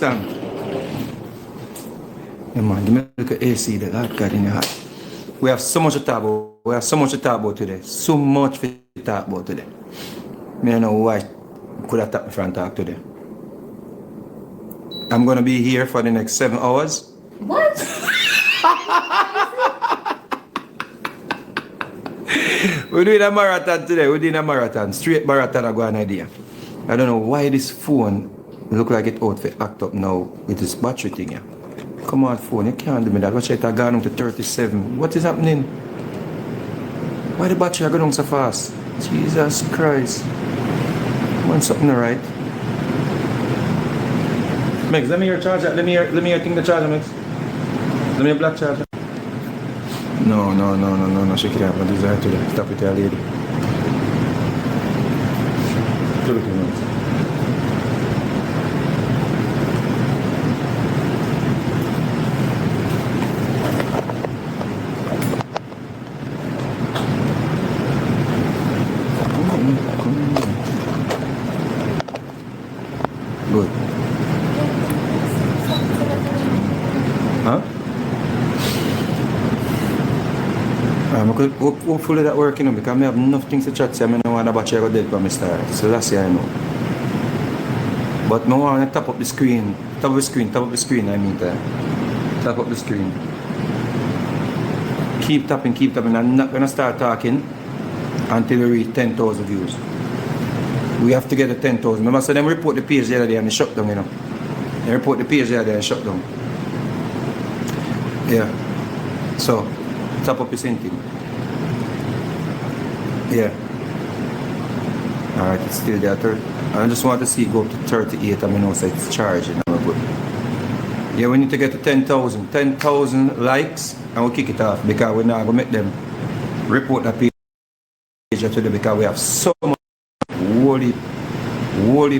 understand? Yeah, man, give me a look at AC that I've got in your heart. We have so much to talk about. We have so much to talk about today. So much to talk about today. I don't know why I could have tapped me for and talk today. I'm going to be here for the next 7 hours. What? We're doing a marathon today. We're doing a marathon. Straight marathon I go an idea. I don't know why this phone look like it out for act up now with this battery thing here. Come on phone, you can't do me that. Watch it, I got on to 37. What is happening? Why the battery going on so fast? Jesus Christ. Want something right? Megs, let me hear charger. Let me hear thing the charger, Megs. Let me hear black charger. No, she can't have a desire to that. Stop it there, lady. Look at me. Good. Huh? Hopefully that working because I have enough things to chat, so I don't want the battery go dead for me start. So that's the I know. But I want to tap up the screen. Tap up the screen, I mean that. Tap up the screen. Keep tapping. I'm not going to start talking until we reach 10,000 views. We have to get to 10,000. Remember, so them report the page the other day and they shut down, you know. They report the page the other day and shut down. Yeah. So, tap up the same thing. Yeah. Alright, it's still there. I just want to see it go up to 38. I mean, also it's charging. But yeah, we need to get to 10,000. 10,000 likes and we'll kick it off because we're not going to make them report that page today because we have so much holy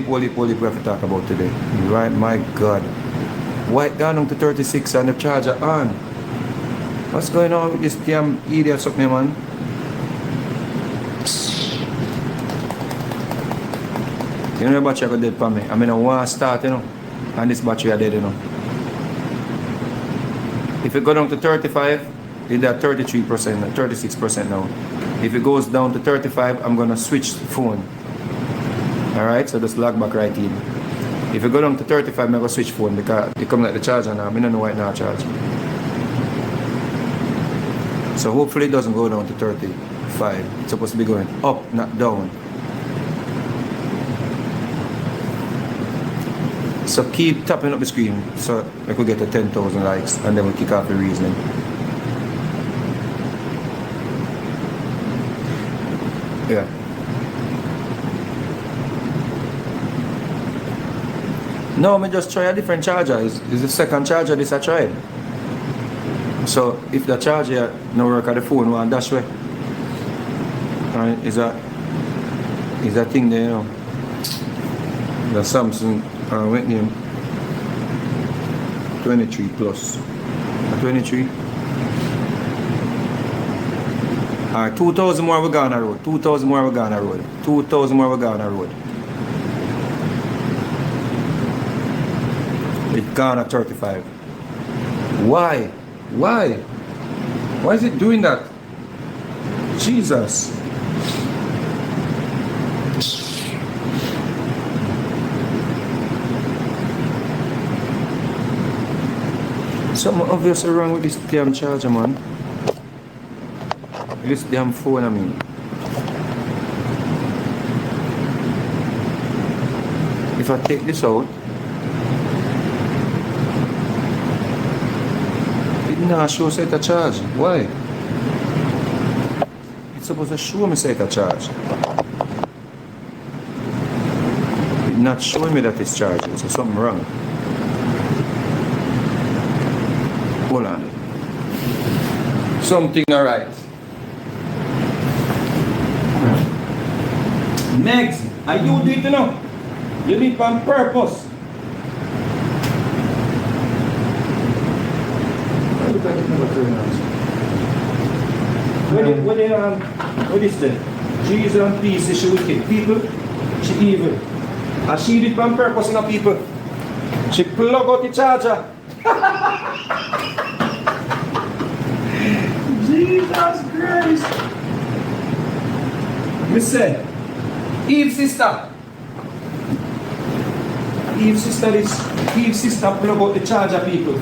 we have to talk about today. Right, my God. Why it gone on to 36 and the charger on? What's going on with this damn idiot something, man? You know the battery got dead for me. I mean I want to start, you know. And this battery are dead, you know. If it go down to 35, it's at 33%, 36% now. If it goes down to 35, I'm gonna switch the phone. Alright, so just log back right in. If you go down to 35, I'm going to switch phone because it comes like the charger now. I don't know why it's not charging. So hopefully it doesn't go down to 35. It's supposed to be going up, not down. So keep tapping up the screen so we could get to 10,000 likes and then we'll kick off the reasoning. Yeah. No, I just try a different charger. It's the second charger this I tried. So if the charger no work at the phone, one dash way. Right, is that thing there, you know? The Samsung what name? 23 plus. 23. Alright, 2,000 more we go on the road. 2,000 more we go on the road. 2,000 more we go on the road. It's gone at 35. Why? Why? Why is it doing that? Jesus. Something obviously wrong with this damn charger, man. This damn phone, I mean. If I take this out, nah, show set a charge. Why? It's supposed to show me set a charge. It's not showing me that it's charging, so something wrong. Hold on. Something alright. Next, I do it, you know. You did it on purpose. What is that? Jesus and peace, she wicked. People, she evil. And she did it on purpose, you know, people. She plug out the charger. Jesus Christ. Me say, Eve sister. Eve sister plug out the charger, people.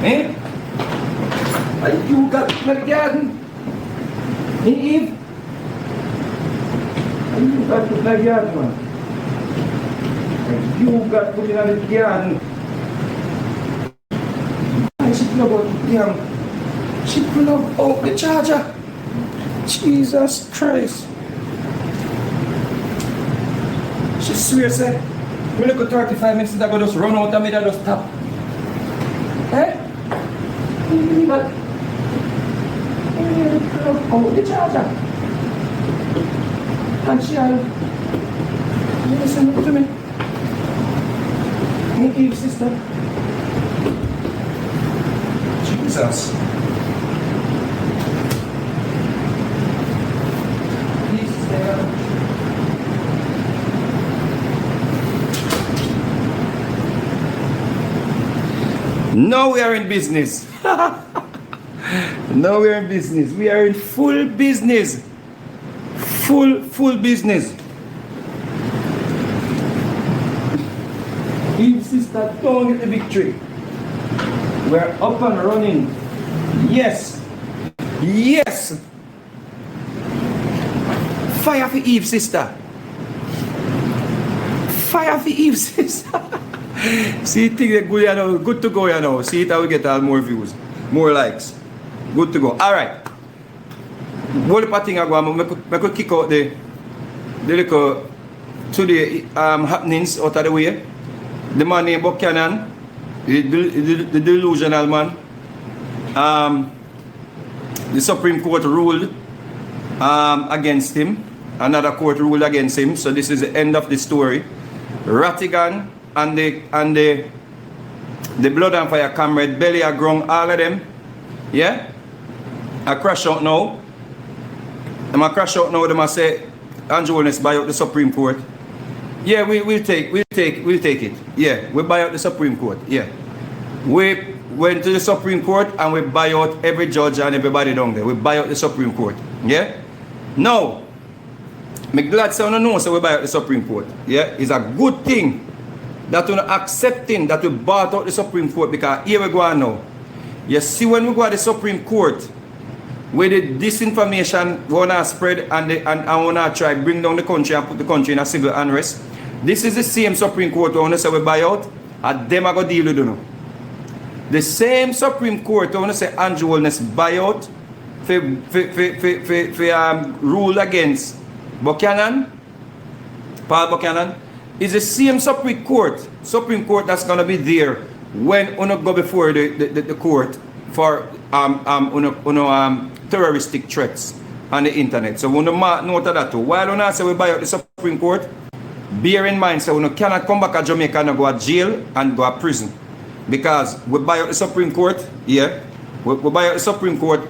Eh? And you got to the garden. Eh, Eve? And you got to the garden, man. And you got to the garden. And she plug out the damn. She plug out the charger. Jesus Christ. She swears, say, we look at 35 minutes ago, just run out and me that just stop. Eh? But oh, the charger. And she listen to me. Me Eve sister. Jesus. Now we are in business. Now we are in business. We are in full business. Full business. Eve sister, don't get the victory. We're up and running. Yes. Yes. Fire for Eve sister. Fire for Eve sister. See, things are good, you know, good to go, you know. See it how we get all more views, more likes. Good to go. Alright. One thing I go, I could kick out the little today happenings out of the way. The man named Buchanan, the delusional man. The Supreme Court ruled against him. Another court ruled against him. So this is the end of the story. Rattigan and the blood and fire comrade, belly are grown, all of them. Yeah? I crash out now. Them I crash out now, them I say, Andrew Holness buy out the Supreme Court. Yeah, we'll take it. Yeah, we buy out the Supreme Court. Yeah. We went to the Supreme Court and we buy out every judge and everybody down there. We buy out the Supreme Court. Yeah? Now, I'm glad so know so we buy out the Supreme Court. Yeah? It's a good thing that we're accepting that we bought out the Supreme Court, because here we go on now. You see, when we go to the Supreme Court, where the disinformation wanna spread and wanna try bring down the country and put the country in a civil unrest, this is the same Supreme Court wanna say we buy out, and them are gonna deal with it. The same Supreme Court wanna say Andrew Holness buy out for rule against Buchanan, Paul Buchanan, is the same Supreme Court that's gonna be there when we go before the court for terroristic threats on the internet. So we note of that too. While we say we buy out the Supreme Court, bear in mind, so we cannot come back to Jamaica and go to jail and go to prison. Because we buy out the Supreme Court, yeah, we buy out the Supreme Court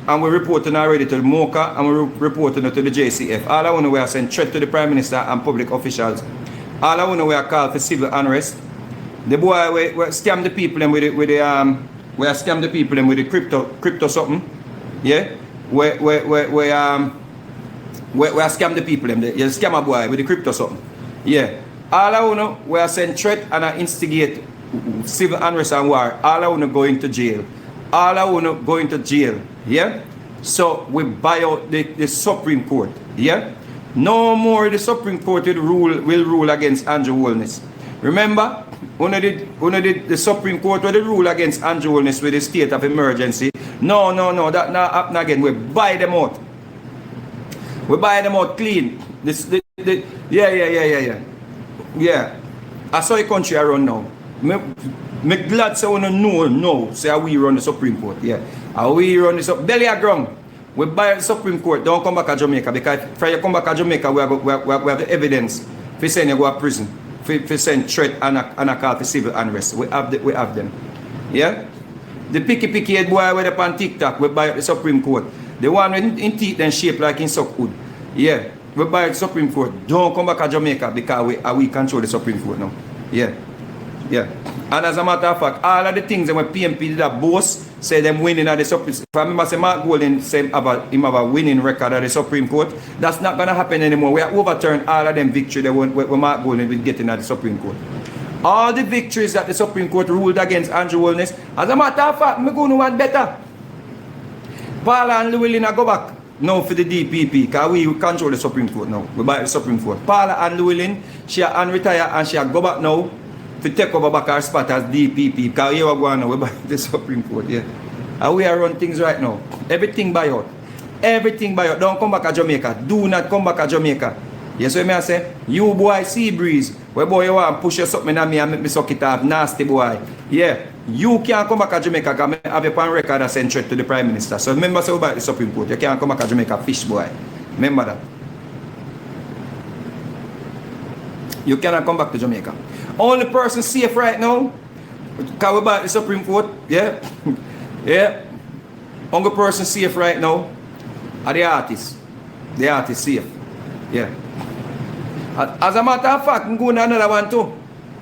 and we're reporting already to the MOCA and we're reporting it to the JCF. All I want to we are send threat to the Prime Minister and public officials. All I want to we are called for civil unrest. The boy we scam the people with the crypto something. Yeah? We scam the people them. You scam a boy with the crypto something. Yeah. All I want to we are send threat and I instigate civil unrest and war. All I want to go into jail. All I want to go into jail. Yeah? So we buy out the Supreme Court. Yeah? No more the Supreme Court will rule against Andrew Holness. Remember, when I did the Supreme Court will rule against Andrew Holness with the state of emergency. No, that not happen again. We buy them out. We buy them out clean. Yeah. I saw the country I run now. Me glad say we know say we run the Supreme Court. Yeah. We run the belly a ground. We buy the Supreme Court. Don't come back to Jamaica, because if you come back to Jamaica, we have the evidence for saying you go to prison, for saying threat and a call for civil unrest. We have them. Yeah. The picky head boy with up on TikTok, we buy the Supreme Court. The one in teeth and shape like in suck hood. Yeah. we buy the Supreme Court. Don't come back to Jamaica because we control the Supreme Court now. Yeah. Yeah. And as a matter of fact, all of the things that when PMP did a boast, say them winning at the Supreme Court. If I remember say Mark Golden say him have a winning record at the Supreme Court, that's not gonna happen anymore. We have overturned all of them victory that when Mark Golden will get in at the Supreme Court. All the victories that the Supreme Court ruled against Andrew Holness, as a matter of fact, I'm going to want better. Paula and Llewellyn go back now for the DPP, because we control the Supreme Court now. We buy the Supreme Court. Paula and Llewellyn, she are unretired and she go back now to take over back her spot as DPP, because here we go now, we buy the Supreme Court, yeah. And we are running things right now. Everything by out. Everything by out. Don't come back to Jamaica. Do not come back to Jamaica. Yes, what I say? You boy, sea breeze. Where boy you want push your something on me and make me suck it off. Nasty boy. Yeah. You can't come back to Jamaica because I have your on record as a threat to the Prime Minister. So remember say about the Supreme Court. You can't come back to Jamaica, fish boy. Remember that. You cannot come back to Jamaica. Only person safe right now, because we about the Supreme Court, yeah. Yeah. Only person safe right now are the artists. The artists safe. Yeah. As a matter of fact, I'm going to another one too.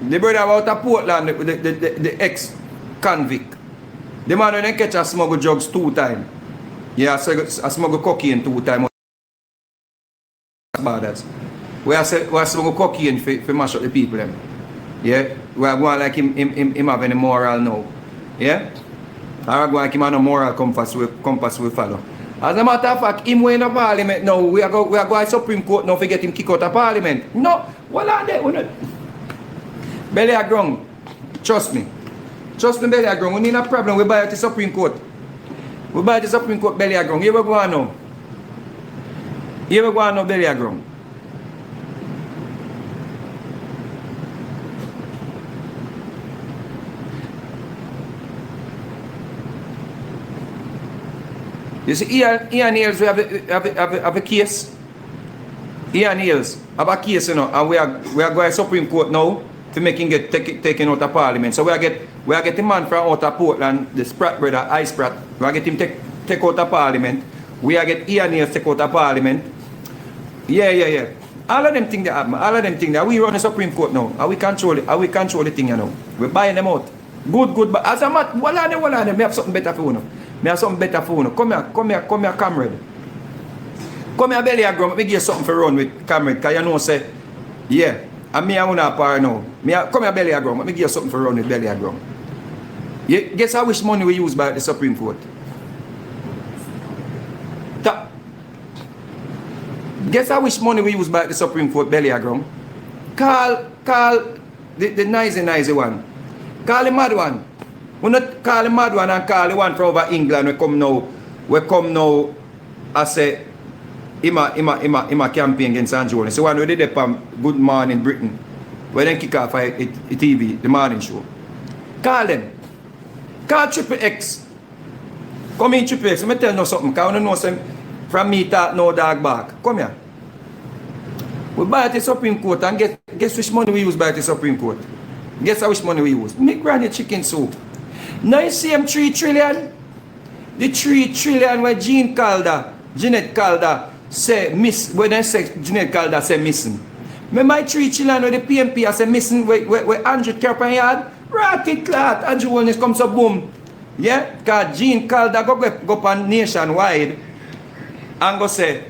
The brother out of Portland, the ex-convict. The man when they catch a smuggle drugs 2 times. Yeah, so a smuggle cocaine 2 times. We are smuggle cocaine for mash up the people. Them. Yeah, we are going like him having a moral now. Yeah? Or we are going like him have a moral compass we follow. As a matter of fact, him in the parliament now, we are going to Supreme Court now to get him kicked out of parliament. No, what are they? Belly a ground. Trust me. Trust me, belly a ground. We need a problem. We buy at the Supreme Court. We buy at the Supreme Court, belly a ground. Here we go on now. Here we go on now, belly a ground. You see, Ian Hales, we have a case. Ian Hales have a case, you know, and we are going to Supreme Court now to make him get taken out of Parliament. So we are get the man from out of Portland, the Spratt brother, I Spratt. We are get him take out of Parliament. We are get Ian Hales take out of Parliament. Yeah. All of them things that happen. All of them things that we run the Supreme Court now. And we control it. And we control the thing, you know. We're buying them out. Good. But as a matter, what are they? We have something better for you. I have something better for you. Come here, comrade. Come here, belly and ground. Let me give you something for run with, comrade. Because you know, say, yeah. And me, I want to par now. Come here, belly and ground. Let me give you something for run with belly and ground. Guess how much money we use by the Supreme Court? Guess how much money we use by the Supreme Court, belly and ground? Call the nice one. Call the mad one. We not call the mad one and call the one from over England. We come now as say Ima campaign against Andrew Holness. So one we did it from Good Morning Britain. We then kick off a TV, the morning show. Call them. Call Triple X. Come in Triple X. Let me tell you something. Because I know some from me talk no dog back. Come here. We buy at the Supreme Court and guess which money we use by the Supreme Court. Guess how much money we use? Make granny chicken soup. Now you see them 3 trillion? The 3 trillion where Jeanette Calder say miss, when they say Jeanette Calder say missing. Remember 3 trillion where the PMP say missing where Andrew Kerpen yard? Rocket clot, Andrew Holness comes up boom. Yeah? Because Jean Calder go on nationwide and go say,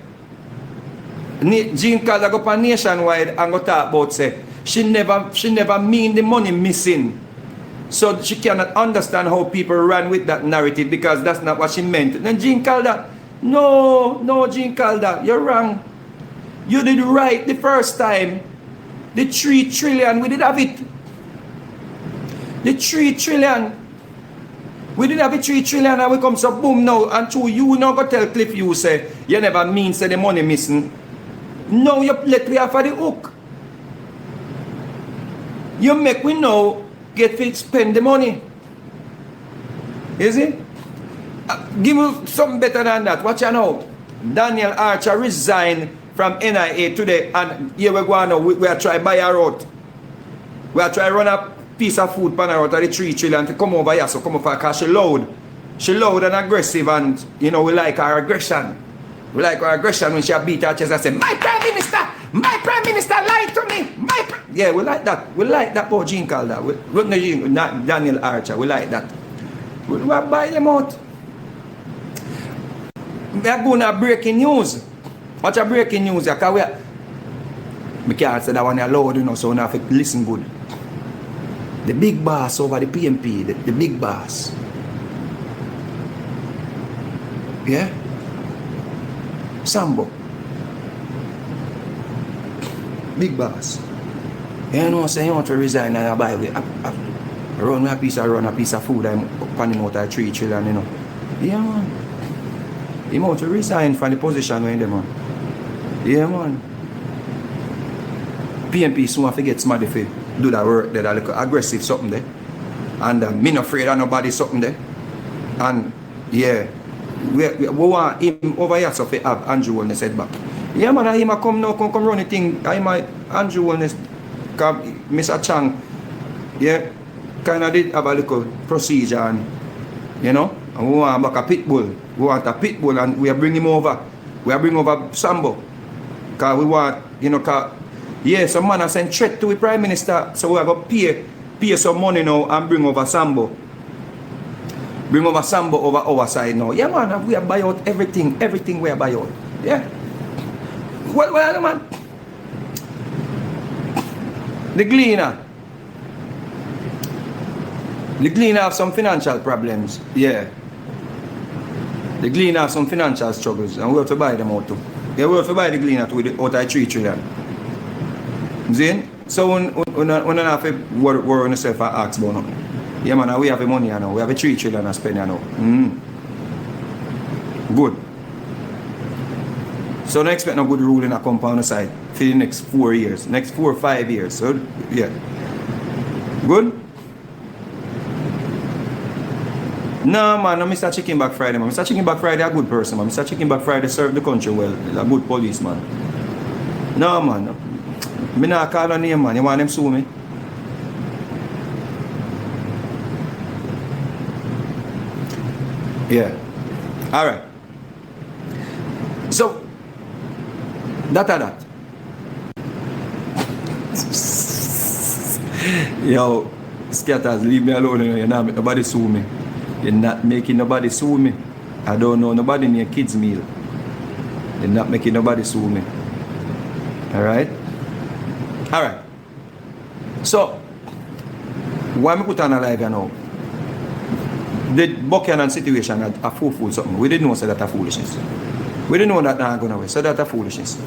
Jean Calder go on nationwide and go talk about say, she never mean the money missing. So she cannot understand how people run with that narrative because that's not what she meant. Then Jean Calder, no Jean Calder, you're wrong. You did right the first time. The 3 trillion, we did have it. The 3 trillion. We did have the 3 trillion and we come so boom now. And to you now go tell Cliff Hughes say, you never mean say the money missing. No, you let me off of the hook. You make we know get to spend the money. Is it? Give me something better than that. Watch out now. Daniel Archer resigned from NIA today and here we go now. We are trying to buy a route. We are trying to run a piece of food pan out of the 3 trillion to come over here. So come over because she loud. She loud and aggressive and you know we like her aggression. We like our aggression when she beat her chest and say, my Prime Minister lied to me. Yeah, we like that. We like that what Jean called that. Not Daniel Archer. We like that. We buy them out. We are going to breaking news. What's a breaking news? Because we can't say that one loud, you know, so we have to listen good. The big boss over the PMP, the big boss. Yeah? Sambo. Big boss. You know, say you want to resign and I buy run a piece of food and pan him out of 3 children, you know. Yeah, man. He want to resign from the position when they, man. Yeah, man. PMP soon have to get somebody to do that work there, that little aggressive something there. And me not afraid of nobody something there. And yeah, we want him over here so to have Andrew Wellness head back. Yeah, man, I him come now, come run the thing. I my Andrew Wellness, Mr. Chang, yeah, kind of did have a little procedure and, you know, and we want back a pit bull. We want a pit bull and we are bringing him over. We are bringing over Sambo. Because we want, you know, yeah, some man has sent threat to the Prime Minister, so we are going to pay some money now and bring over Sambo. Bring over Sambo over our side now. Yeah, man, we are buy out everything we are buy out. Yeah. Well, man. The Gleaner have some financial problems. Yeah. The Gleaner have some financial struggles and we have to buy them out too. Yeah, we have to buy the Gleaner too with out of 3 trillion. See? So when I have to worry on yourself and ask about nothing. Yeah, man, we have the money now. We have a 3 trillion to spend now. Good. So don't expect no good rule in a compound side for the next 4 years. Next 4 or 5 years. So, yeah. Good? No, man, no Mr. Chicken Back Friday, man. Mr. Chicken Back Friday a good person, man. Mr. Chicken Back Friday serve the country well. A good policeman. No, man. No. Me not call a name, man. You want them sue me? Yeah. Alright. So, that. Yo, scatters, leave me alone. You're not making nobody sue me. You're not making nobody sue me. I don't know nobody in your kids' meal. You're not making nobody sue me. Alright? Alright. So, why me put on a live now? The Buchanan situation had a fool something. We didn't know so that a foolishness. We didn't know that not going away. So that's a foolishness.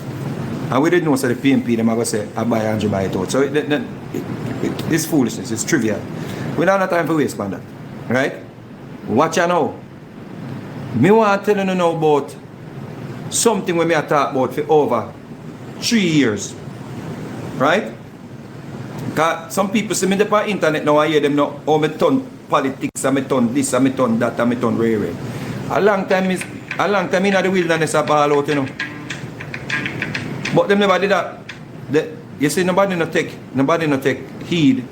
And we didn't know so the PMP them are going to say I buy Andrew buy it out. So it's foolishness. It's trivial. We don't have time for waste on that. Right? Watch you now. Me want to tell you now about something we may have talked about for over 3 years. Right? Because some people see me on the internet now, I hear them now, oh, me turn politics, I me turn this, I me turn that, I me turn rare. A long time in the wilderness I ball out, you know. But them never did that. You see, nobody not take heed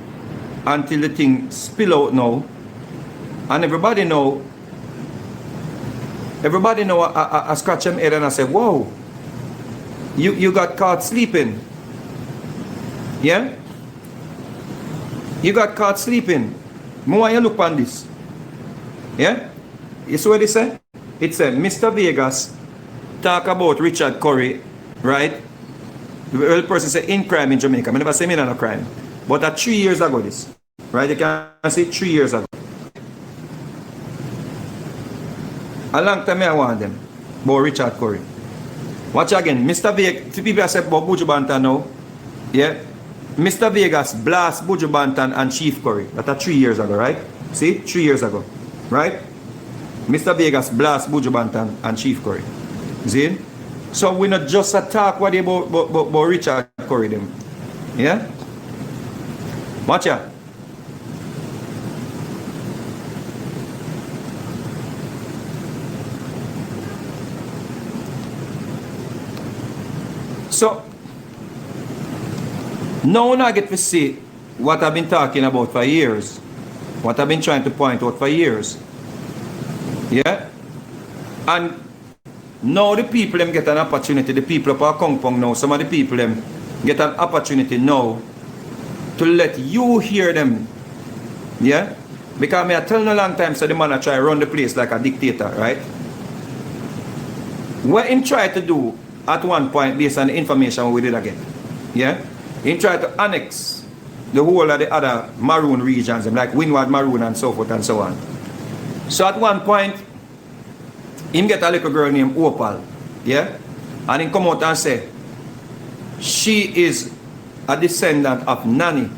until the thing spill out now. And everybody know I scratch them head and I say, whoa, you got caught sleeping. Yeah? You got caught sleeping. More you look on this. Yeah? You see what it said? It said, Mr. Vegas talk about Richard Currie, right? The person said in crime in Jamaica. I never say me no crime. But that 3 years ago this. Right? You can see 3 years ago. A long time I want them. About Richard Currie. Watch again. Mr. Vegas, people say about Buju Banton now. Yeah? Mr. Vegas blast Buju Banton and Chief Currie. That's 3 years ago, right? See? 3 years ago. Right? Mr. Vegas blast Buju Banton and Chief Currie. See? So we not just talk what about Richard Currie them. Yeah? Watch out. So now I get to see what I've been talking about for years. What I've been trying to point out for years. Yeah? And Now the people them get an opportunity, the people up our compound now, some of the people them get an opportunity now to let you hear them. Yeah? Because I tell no long time, so the man I try run the place like a dictator, right? What him try to do at one point based on the information we did again. Yeah? He tried to annex the whole of the other Maroon regions, like Windward Maroon and so forth and so on. So at one point, him get a little girl named Opal, yeah? And he come out and say, she is a descendant of Nanny.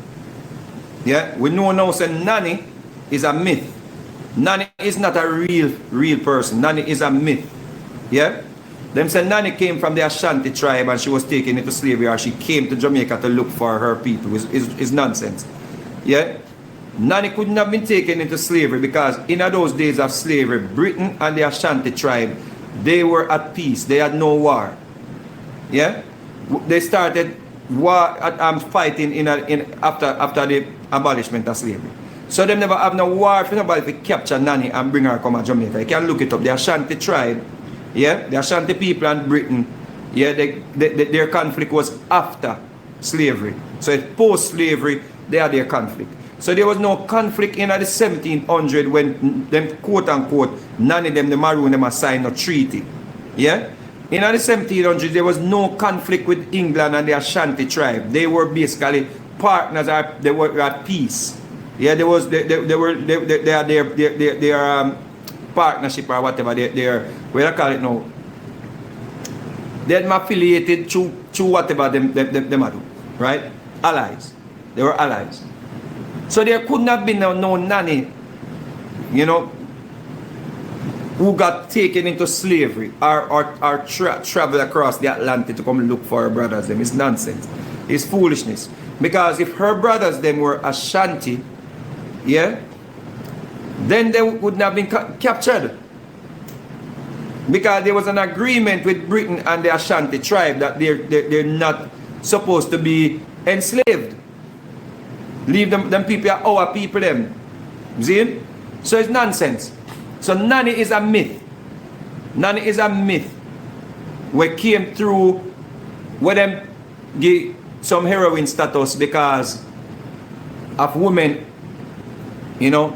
Yeah? We know now say Nanny is a myth. Nanny is not a real person. Nanny is a myth. Yeah? Them say Nanny came from the Ashanti tribe and she was taken into slavery, or she came to Jamaica to look for her people. It's nonsense. Yeah? Nanny couldn't have been taken into slavery because in those days of slavery, Britain and the Ashanti tribe, they were at peace. They had no war. Yeah? They started war fighting after the abolishment of slavery. So they never have no war for nobody to capture Nanny and bring her come to Jamaica. You can look it up. The Ashanti tribe, yeah, the Ashanti people and Britain, yeah, their conflict was after slavery. So post-slavery, they had their conflict. So there was no conflict in the 1700 when them quote-unquote Nanny them, the Maroon them signed a treaty. Yeah? In the 1700s, there was no conflict with England and the Ashanti tribe. They were basically partners, they were at peace. Yeah, they had their partnership or whatever, their what I call it now. They had affiliated to whatever them do, right? Allies. They were allies. So there couldn't have been no Nanny, you know, who got taken into slavery or travel across the Atlantic to come look for her brothers. Them. It's nonsense. It's foolishness. Because if her brothers them were Ashanti, yeah, then they wouldn't have been captured. Because there was an agreement with Britain and the Ashanti tribe that they're not supposed to be enslaved. Leave them people are our people them. See? So it's nonsense. So Nanny is a myth. Nanny is a myth. We came through where them give some heroine status because of women, you know,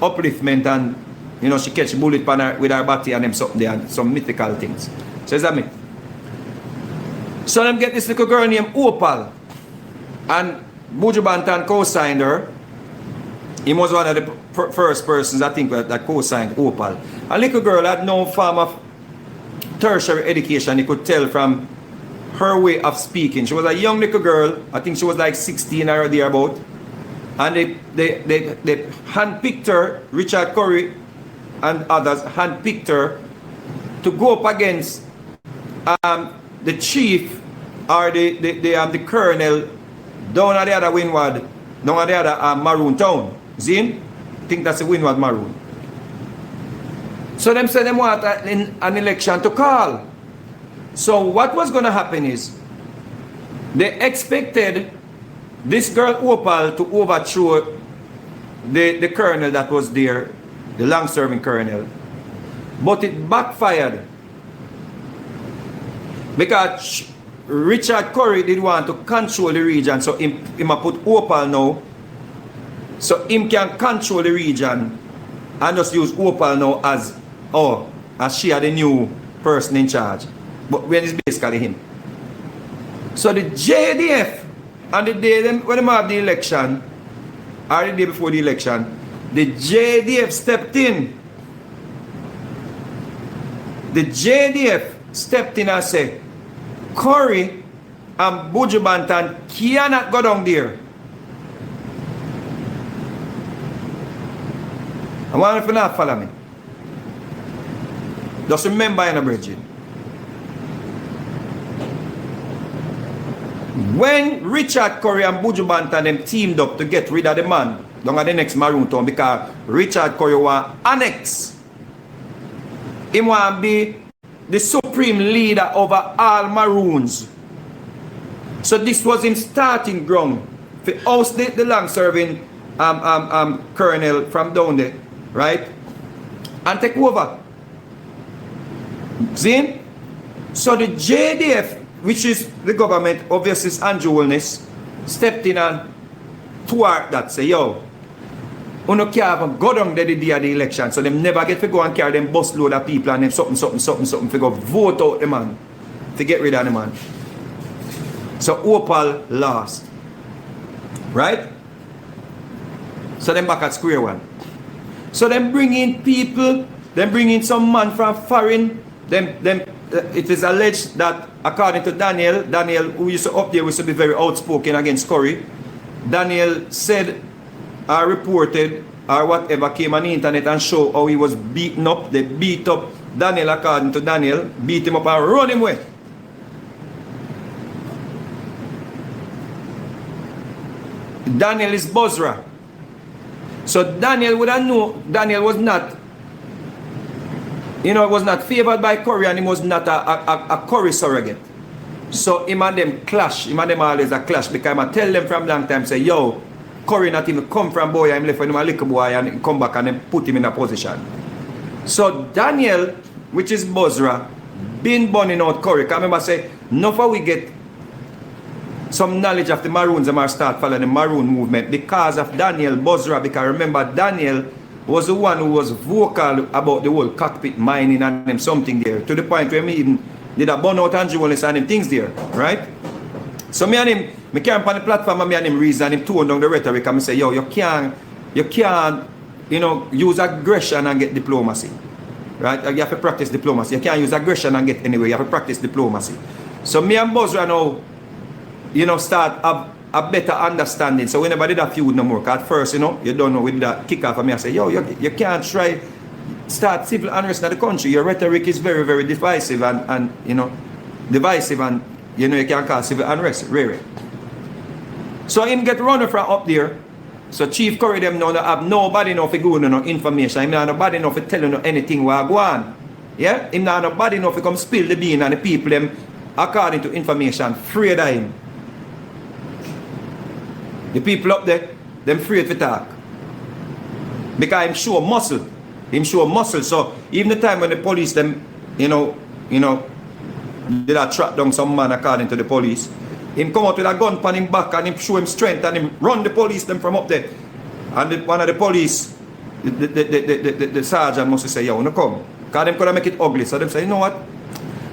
upliftment, and you know she catch bullet with her body and them something there, and some mythical things. So it's a myth. So them get this little girl named Opal, and Buju Banton co-signed her. He was one of the first persons I think that co-signed Opal. A little girl had no form of tertiary education. You could tell from her way of speaking. She was a young little girl. I think she was like 16 or thereabout. And they handpicked her, Richard Currie and others handpicked her to go up against the chief or the colonel down at the other Windward, down at the other Maroon town. See? I think that's the Windward Maroon. So them said them want an election to call. So what was going to happen is they expected this girl Opal to overthrow the colonel that was there, the long-serving colonel. But it backfired. Because Richard Currie did want to control the region, so him put Opal now. So him can control the region and just use Opal now as she are the new person in charge. But when it's basically him. So the JDF, and the day when they have the election, or the day before the election, the JDF stepped in. The JDF stepped in and said, Currie and Buju Banton cannot go down there. I want if you not follow me. Just remember in a bridge. When Richard Currie and Buju Banton them teamed up to get rid of the man down at the next Maroon town, because Richard Currie want annex. He want to be the supreme leader over all Maroons. So this was his starting ground to oust the long-serving colonel from down there, right? And take over. See? So the JDF, which is the government, obviously Andrew Wilness, stepped in and thwart that, say, yo, you can't go down there the day of the election, so them never get to go and carry them bus load of people and them something to go vote out the man, to get rid of the man. So Opal lost. Right? So them back at square one. So them bring in people, them bring in some man from foreign, it is alleged that according to Daniel, who used to up there, used to be very outspoken against Currie. Daniel said or reported or whatever came on the internet and show how he was beaten up. They beat up Daniel, according to Daniel, beat him up and run him away. Daniel is Bozra. So Daniel would have known Daniel was not, was not favored by Currie, and he was not a Currie surrogate. So him and them clash. Him and them always a clash, because I tell them from long time, say, yo, Currie not even come from boy, I'm left with him a little boy and he come back and then put him in a position. So Daniel, which is Bozra, been burning out Currie. Because I remember say, no for we get some knowledge of the Maroons, and start following the Maroon movement because of Daniel Bozra. Because remember, Daniel was the one who was vocal about the whole cockpit mining and them something there, to the point where me even did a burn out Andrew Wilness and them things there, right? So me and him, me came on the platform and me and him reason, and him tone down the rhetoric, and me say, yo, you can't, use aggression and get diplomacy, right? You have to practice diplomacy. You can't use aggression and get anywhere. You have to practice diplomacy. So me and Bozra now, start a better understanding. So whenever I did a feud no more, because at first, you don't know with that kick off, and me I say, yo, you can't try start civil unrest in the country. Your rhetoric is very, very divisive and divisive, and you can't cause civil unrest, really. So him get runner from up there. So Chief Currie them now have nobody enough to go no information. Him not nobody enough to tell you anything what go on. Yeah? Him not nobody enough to come spill the bean, and the people them, according to information, afraid of him. The people up there, them afraid to talk. Because him show muscle. Him show muscle. So even the time when the police them, did a track down some man according to the police, him come out with a gun on him back and him show him strength and him run the police them from up there. And one of the police, the sergeant must say, yo, no come. Because them could make it ugly. So them say, you know what?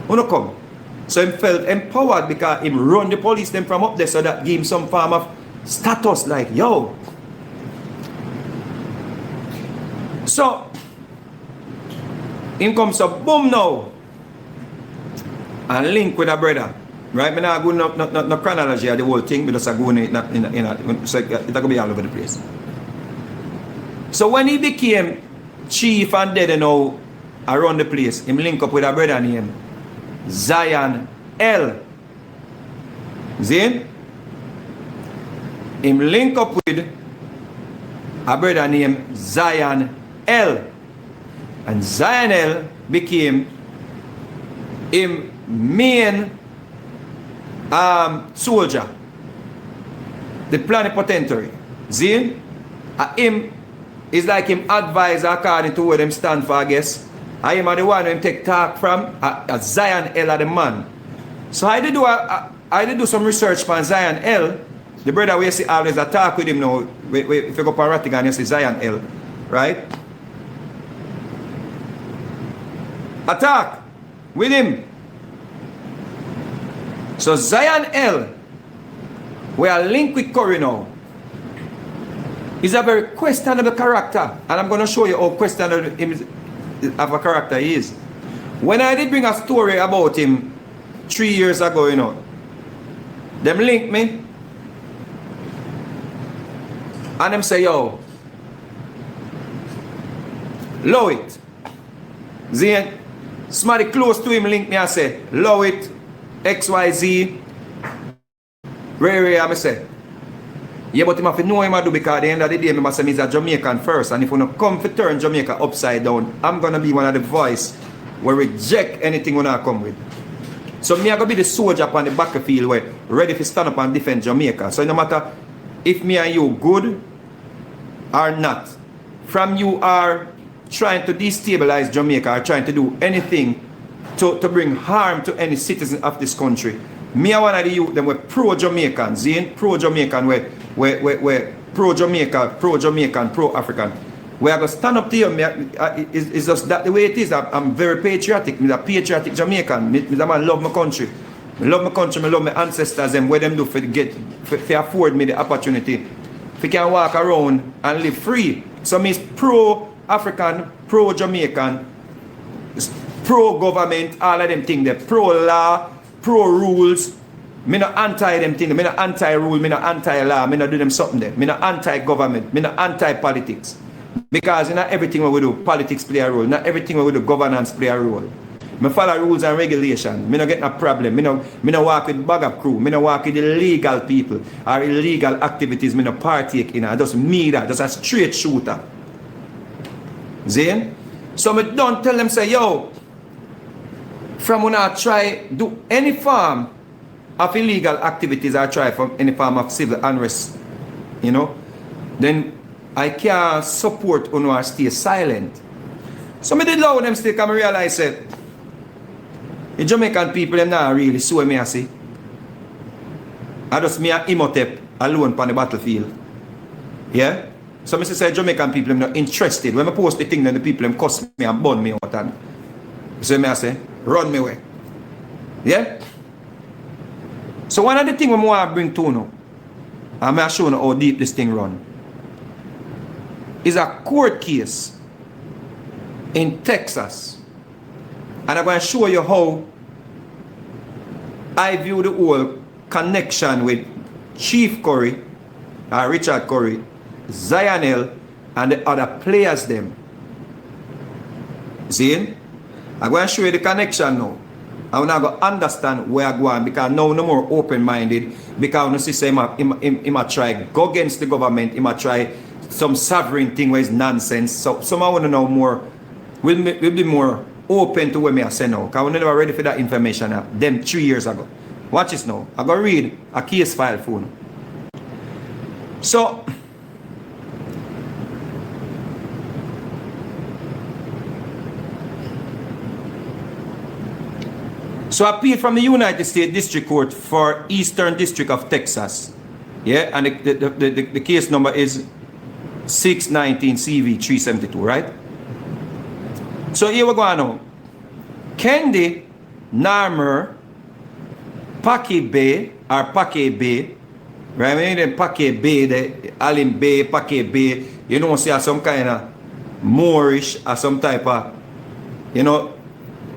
No come. So him felt empowered because him run the police them from up there, so that gave him some form of status, like, yo. So him comes up, boom now, and link with a brother. Right? I'm not going no chronology of the whole thing, but just go in so it's going to be all over the place. So when he became chief and dead around the place, him link up with a brother named Zion L. See? Him link up with a brother named Zion L. And Zion L became him main soldier, the plenipotentiary. See? Him is like him advisor according to where them stand for, I guess. I am the one who him take talk from. Zion L are the man. So I did do some research on Zion L. The brother we see always talk with him now. If you go to Ratigan, you see Zion L. Right? Attack with him. So Zion L, we are linked with Currie now, is a very questionable character. And I'm going to show you how questionable of a character he is. When I did bring a story about him 3 years ago, them link me. And them say, yo, low it. Then somebody close to him link me and say, low it, XYZ. Ray, I say, yeah, but him have to know him I do, because at the end of the day, I say he's a Jamaican first. And if you don't come to turn Jamaica upside down, I'm going to be one of the voice where reject anything when I come with. So me I going to be the soldier upon the battlefield where ready to stand up and defend Jamaica. So no matter if me and you good or not, from you are trying to destabilize Jamaica or trying to do anything to bring harm to any citizen of this country. Me and one of the youth, them were pro-Jamaican, pro-Jamaican, where pro-Jamaica, pro-Jamaican, pro-African. We are going to stand up to you. It's just that the way it is. I'm very patriotic. I'm a patriotic Jamaican. I love my country. I love my country. I love my ancestors and what them do for afford me the opportunity. If I can walk around and live free. So me is pro-African, pro-Jamaican, pro-government, all of them things there. Pro-law, pro-rules. Me not anti them things. Me not anti-rule. Me not anti-law. Me not do them something there. Me not anti-government. Me not anti-politics. Because not everything we do, politics play a role. Not everything we do, governance play a role. I follow rules and regulations. I don't get no problem. I don't walk with bag of crew. I don't walk with illegal people or illegal activities. I don't partake in it. Just me that. Just a straight shooter. See? So I don't tell them, say, yo, from when I try do any form of illegal activities, I try from any form of civil unrest, you know, then I can't support or stay silent. So I did allow them still come realize that the Jamaican people them not really so me I see. I just me and Imhotep alone on the battlefield. Yeah? So I say Jamaican people them not interested. When I post the thing then the people them cuss me and burn me out and so I say, run me away. Yeah? So one of the things I want to bring to you, I'm going to show you how deep this thing run. Is a court case in Texas. And I'm going to show you how I view the whole connection with Chief Currie, Richard Currie, Zionel, and the other players them. See? I'm going to show you the connection now. I'm not going to understand where I'm going because now I'm no more open-minded because you see he might try go against the government, he might try some sovereign thing where it's nonsense. So I want to know more. We'll be more open to what I say now. Because we never ready for that information them 3 years ago. Watch this now. I'm going to read a case file for you. So appeal from the United States District Court for Eastern District of Texas. Yeah, and the case number is 619 CV 372, right? So here we go now. Kendi Narmer Paki Bay or Paki Bay, right? When you Paki Bay, the Alim Bay, Paki Bay, you know, see some kind of Moorish or some type of, you know,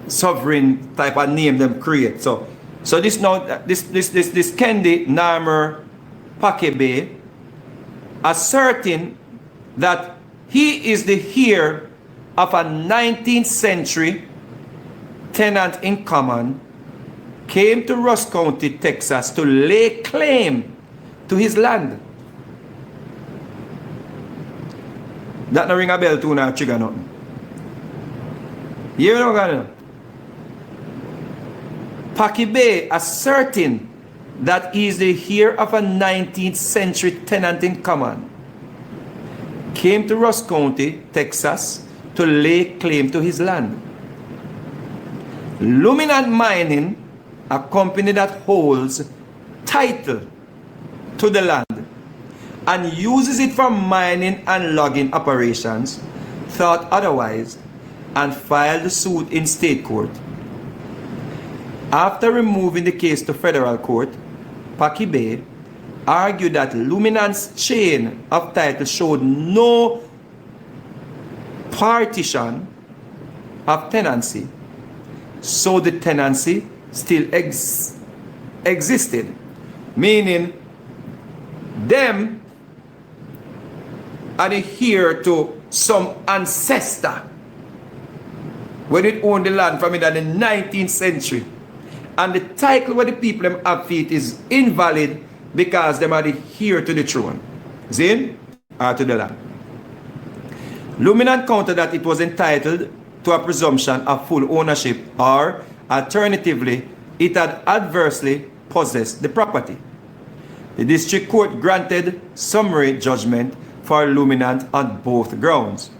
sovereign type of name them create. So this now this Kendi Narmer Paki Bay asserting that he is the heir of a 19th century tenant in common, came to Ross County, Texas to lay claim to his land. That no ring a bell to now trigger nothing. You know what I mean? Paki Bay asserting that he is the heir of a 19th century tenant in common, came to Ross County, Texas to lay claim to his land. Luminant Mining, a company that holds title to the land and uses it for mining and logging operations, thought otherwise and filed the suit in state court. After removing the case to federal court, Paki Bay argued that Luminant's chain of title showed no partition of tenancy, so the tenancy still existed, meaning them adhere to some ancestor when it owned the land from in the 19th century, and the title where the people them have it is invalid because them adhere to the throne, Zin, or to the land. Luminant countered that it was entitled to a presumption of full ownership, or alternatively, it had adversely possessed the property. The district court granted summary judgment for Luminant on both grounds.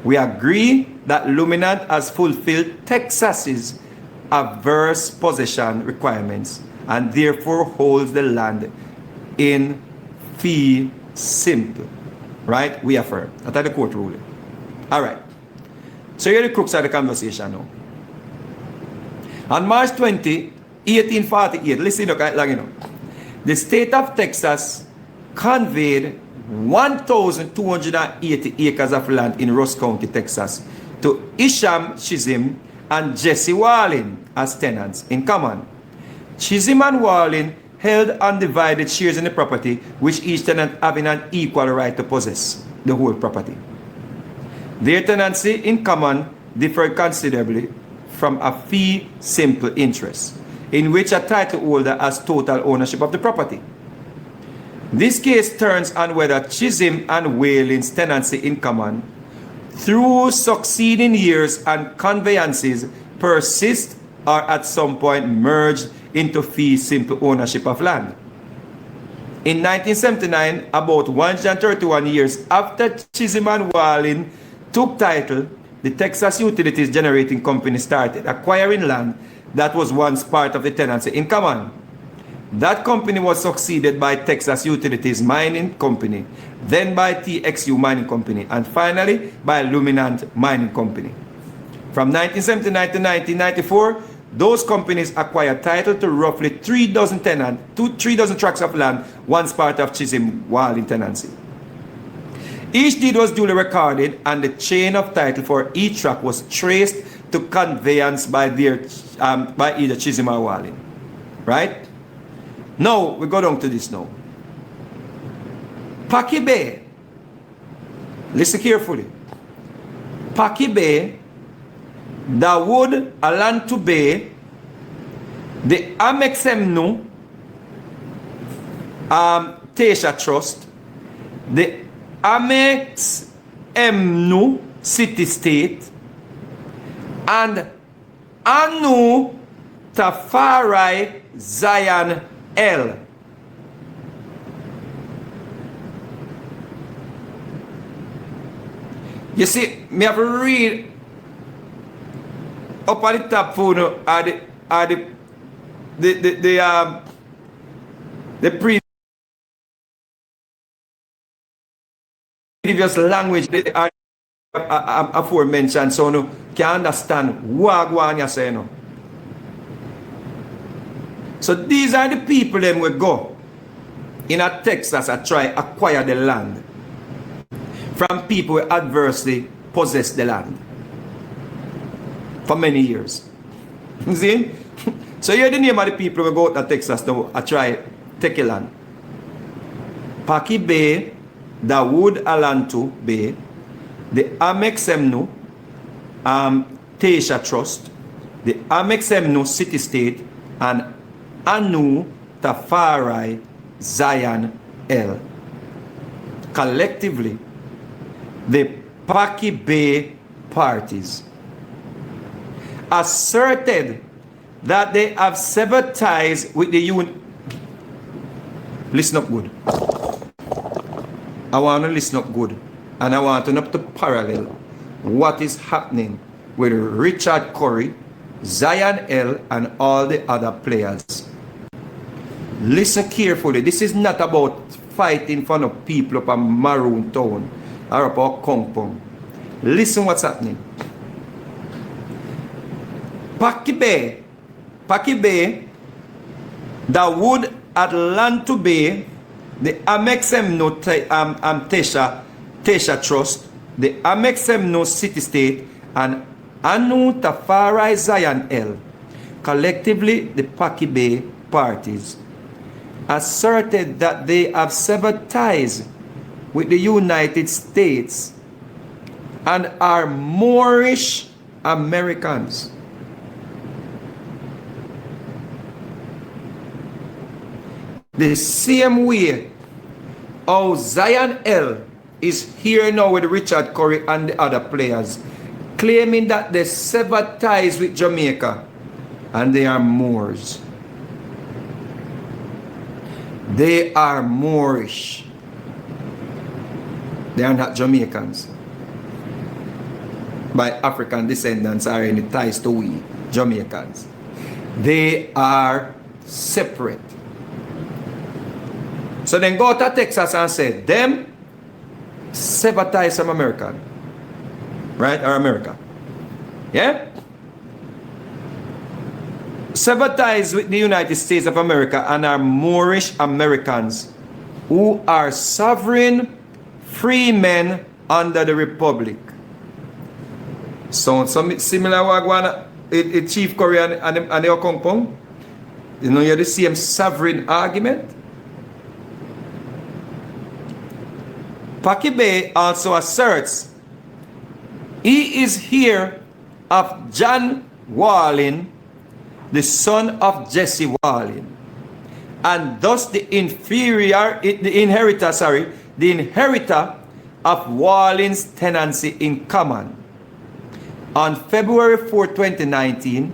We agree that Luminant has fulfilled Texas's adverse possession requirements and therefore holds the land in fee simple. Right? We affirm. That's the court ruling. Alright. So here are the crux of the conversation now. On March 20, 1848, listen long enough. The state of Texas conveyed 1,280 acres of land in Ross County, Texas to Isham Chisholm and Jesse Warlin as tenants in common. Chisholm and Warlin held undivided shares in the property, which each tenant having an equal right to possess the whole property. Their tenancy in common differed considerably from a fee simple interest, in which a title holder has total ownership of the property. This case turns on whether Chisholm and Whalen's tenancy in common through succeeding years and conveyances persist or at some point merged into fee simple ownership of land. In 1979, about 131 years after Chisholm and Whalin took title, the Texas Utilities Generating Company started acquiring land that was once part of the tenancy in common. That company was succeeded by Texas Utilities Mining Company, then by TXU Mining Company, and finally by Luminant Mining Company. From 1979 to 1994, those companies acquired title to roughly 3 dozen tracts of land, once part of Chisholm Whalin tenancy. Each deed was duly recorded, and the chain of title for each tract was traced to conveyance by either Chisholm or Whalin. Right? Now, we go down to this now. Packy Bay. Listen carefully. Packy Bay, Dawood Alantu Bay, the Amexemnu Tesha Trust, the Amexemnu City State, and Anu Tafarai Zion L. You see, me have to read up at the top for the previous language aforementioned, so you can understand what you say. No? So these are the people that will go in a Texas and try acquire the land from people who adversely possess the land for many years. You see? So here the name of the people who go to Texas to try take a land. Packy Bay, Dawood Alantu Bay, the Amexemnu Tesha Trust, the Amexemnu City State, and Anu Tafarai Zion L. Collectively, the Packy Bay parties asserted that they have severed ties with the Listen up good. I want to listen up good, and I want to know to parallel what is happening with Richard Currie, Zion L, and all the other players. Listen carefully. This is not about fighting for no people up a Maroon town or up a compound. Listen what's happening. Packy Bay, Dawood Alantu Bay, the Amexemnu Tesha Trust, the Amexemnu City State, and Anu Tafarai Zion L. Collectively, the Packy Bay parties asserted that they have severed ties with the United States and are Moorish Americans. The same way how Zion L is here now with Richard Currie and the other players, claiming that they severed ties with Jamaica and they are Moors. They are Moorish. They are not Jamaicans. by African descendants or any ties to we, Jamaicans. They are separate. So then go to Texas and say, them sever ties from American. Right? Or America. Yeah? Sever ties with the United States of America and are Moorish Americans who are sovereign free men under the Republic. So some similar wagwana Chief Currie and the Okonkpong. You know, you're the same sovereign argument. Pakibe also asserts he is here of John Warlin, the son of Jesse Warlin, and thus the inheritor of Warlin's tenancy in common. On February 4, 2019,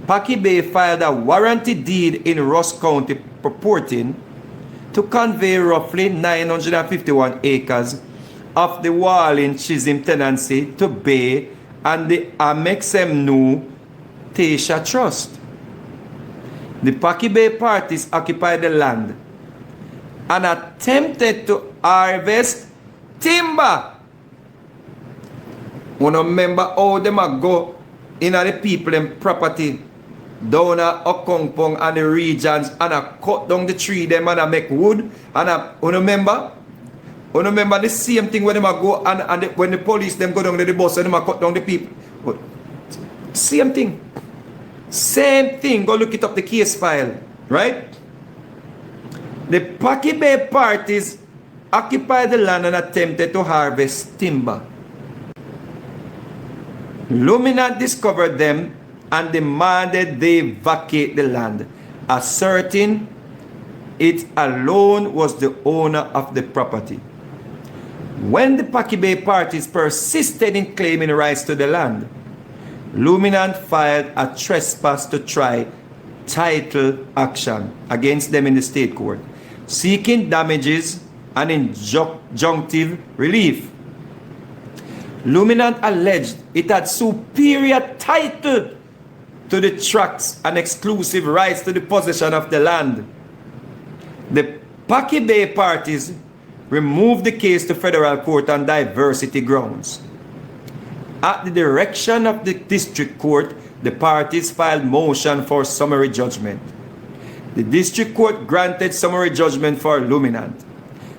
Pakibe filed a warranty deed in Ross County purporting to convey roughly 951 acres of the Warlin Chisholm tenancy to Bay and the Amexemnu Tasha Trust. The Pakibe parties occupied the land and attempted to harvest timber. One remember how them go in the people and property down at Okonkpong and the regions and cut down the tree them and make wood and remember the same thing when them go and when the police them go down to the bus and them cut down the people. But same thing. Same thing. Go look it up the case file. Right? The Pakibe parties occupied the land and attempted to harvest timber. Lumina discovered them and demanded they vacate the land, asserting it alone was the owner of the property. When the Pakibe parties persisted in claiming rights to the land, Luminant filed a trespass to try title action against them in the state court, seeking damages and injunctive relief. Luminant alleged it had superior title to the tracts and exclusive rights to the possession of the land. The Pakibe parties removed the case to federal court on diversity grounds. At the direction of the district court, the parties filed motion for summary judgment. The district court granted summary judgment for Luminant.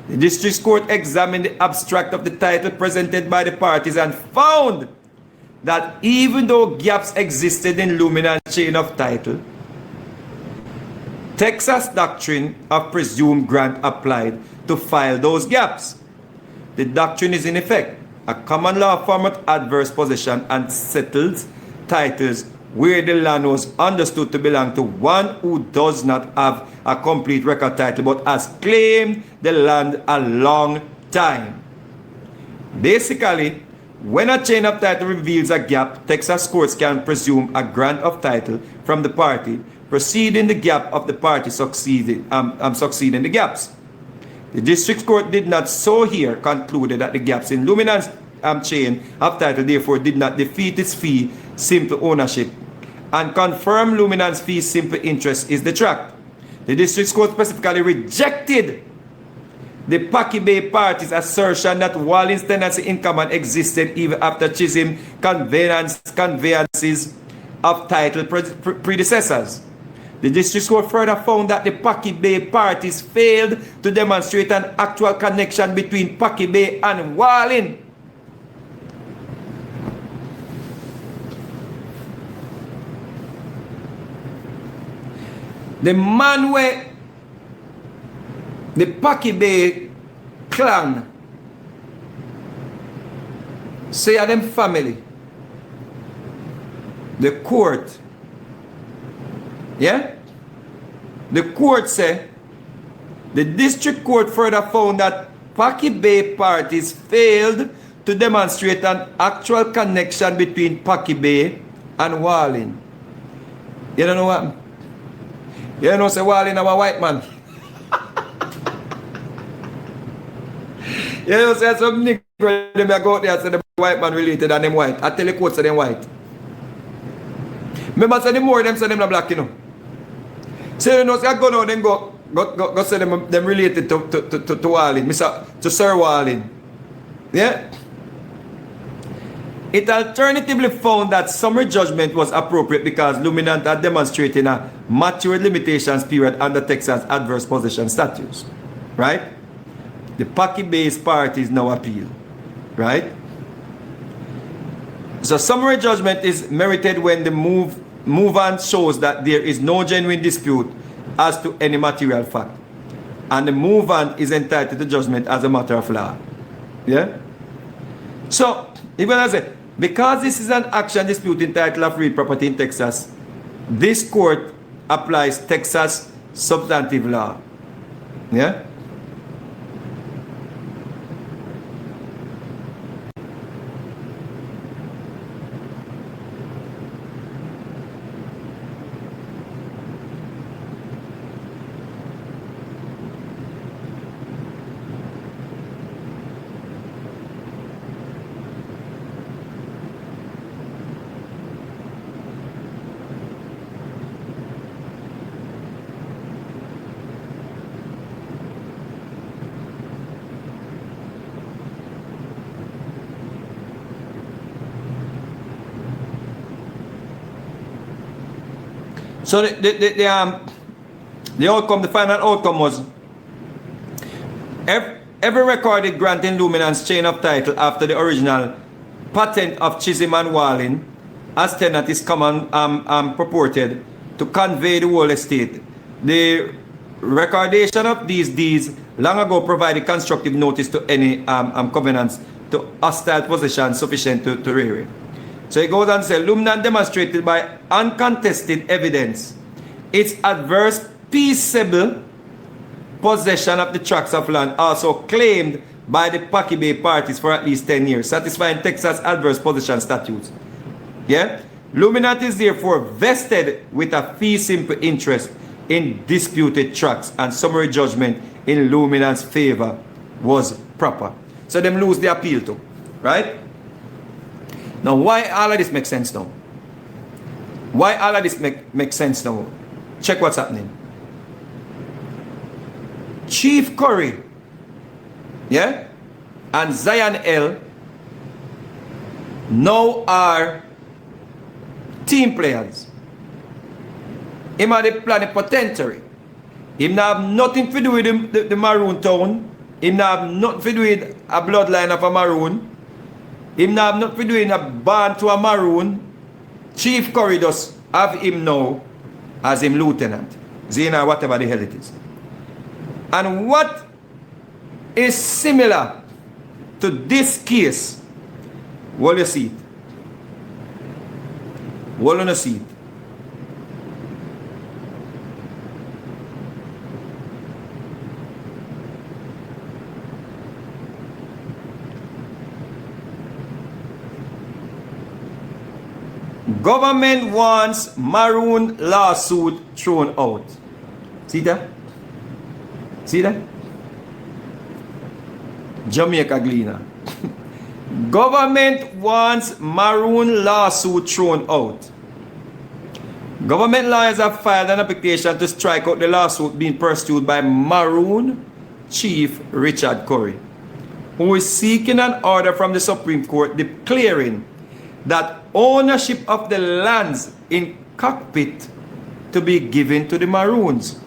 The district court examined the abstract of the title presented by the parties and found that even though gaps existed in Luminant's chain of title, Texas doctrine of presumed grant applied to file those gaps. The doctrine is in effect a common law format adverse possession and settles titles where the land was understood to belong to one who does not have a complete record title but has claimed the land a long time. Basically, when a chain of title reveals a gap, Texas courts can presume a grant of title from the party preceding the gap of the party succeeding the gaps. The district court did not so here concluded that the gaps in Luminant's chain of title therefore did not defeat its fee simple ownership and confirm Luminant's fee simple interest is the tract. The district court specifically rejected the Pakibe party's assertion that Warlin's tenancy in common existed even after Chisholm conveyances of title predecessors. The district court further found that the Pakibe parties failed to demonstrate an actual connection between Pakibe and Warlin. The man where the Pakibe clan say a them family, the court, yeah? The court say, the district court further found that Pakibe parties failed to demonstrate an actual connection between Pakibe and Warlin. You don't know what? You don't know say Warlin a white man. You know say some nigger them go out there and say white man related and them white. I tell you quotes of them white. Remember say the more them say them black, you know. So you know, say I go now, then go say them related to Wallin, to Sir Wallin. Yeah? It alternatively found that summary judgment was appropriate because Luminant had demonstrated a mature limitations period under Texas adverse possession statutes. Right? The Paki-based parties now appeal. Right? So summary judgment is merited when the movant shows that there is no genuine dispute as to any material fact. And the movant is entitled to judgment as a matter of law. Yeah? So, even as I say, because this is an action dispute in title of real property in Texas, this court applies Texas substantive law. Yeah? So the outcome, the final outcome was every recorded grant in Luminant's chain of title after the original patent of Chisholm and Wallin as tenant is common purported to convey the whole estate. The recordation of these deeds long ago provided constructive notice to any covenants to hostile possession sufficient to rear it. So he goes on to say, Luminant demonstrated by uncontested evidence its adverse peaceable possession of the tracts of land also claimed by the Paki Bay parties for at least 10 years, satisfying Texas adverse possession statutes. Yeah? Luminant is therefore vested with a fee simple interest in disputed tracts, and summary judgment in Luminant's favor was proper. So them lose the appeal too. Right? Now, why all of this makes sense now? Why all of this makes sense now? Check what's happening. Chief Currie, yeah, and Zion L now are team players. Him are the plenipotentiary. Him not have nothing to do with the Maroon town. Him not have nothing to do with a bloodline of a Maroon. Him not have nothing to do in a band to a Maroon. Chief Currie does have him now as him lieutenant. Zena, whatever the hell it is. And what is similar to this case? What you see it? What you see it? Government wants Maroon lawsuit thrown out. See that? See that? Jamaica Gleaner. Government wants Maroon lawsuit thrown out. Government lawyers have filed an application to strike out the lawsuit being pursued by Maroon Chief Richard Currie, who is seeking an order from the Supreme Court declaring that ownership of the lands in Cockpit to be given to the Maroons.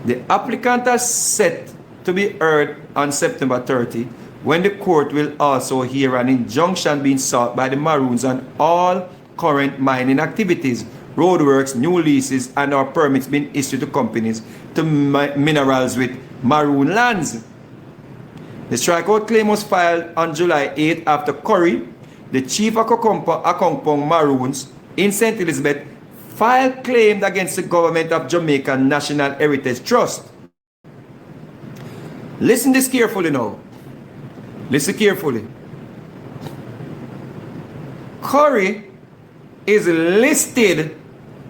The applicant is set to be heard on September 30, when the court will also hear an injunction being sought by the Maroons on all current mining activities, roadworks, new leases, and or permits being issued to companies to minerals with Maroon lands. The strikeout claim was filed on July 8 after Currie, the chief of Akongpong Maroons in St. Elizabeth, filed claim against the government of Jamaica National Heritage Trust. Listen this carefully now. Listen carefully. Currie is listed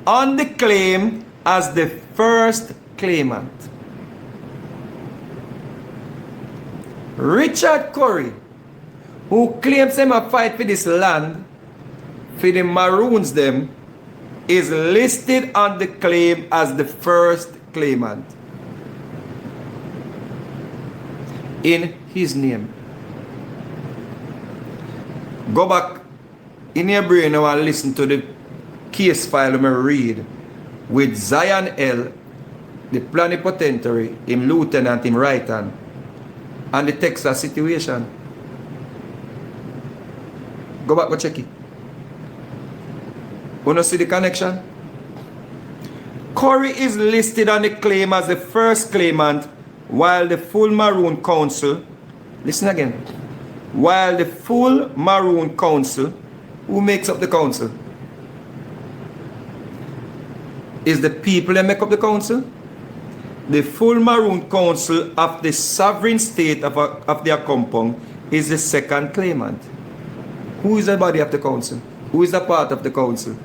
on the claim as the first claimant. Richard Currie, who claims them a fight for this land, for the Maroons them, is listed on the claim as the first claimant in his name. Go back in your brain now and listen to the case file I'm read with Zion L, the plenipotentiary, him lieutenant, him right hand, and the Texas situation. Go back and check it. Wanna see the connection? Currie is listed on the claim as the first claimant, while the full Maroon Council, listen again, while the full Maroon Council, who makes up the council? Is the people that make up the council? The full Maroon Council of the sovereign state of their compound is the second claimant. Who is the body of the council? Who is the part of the council?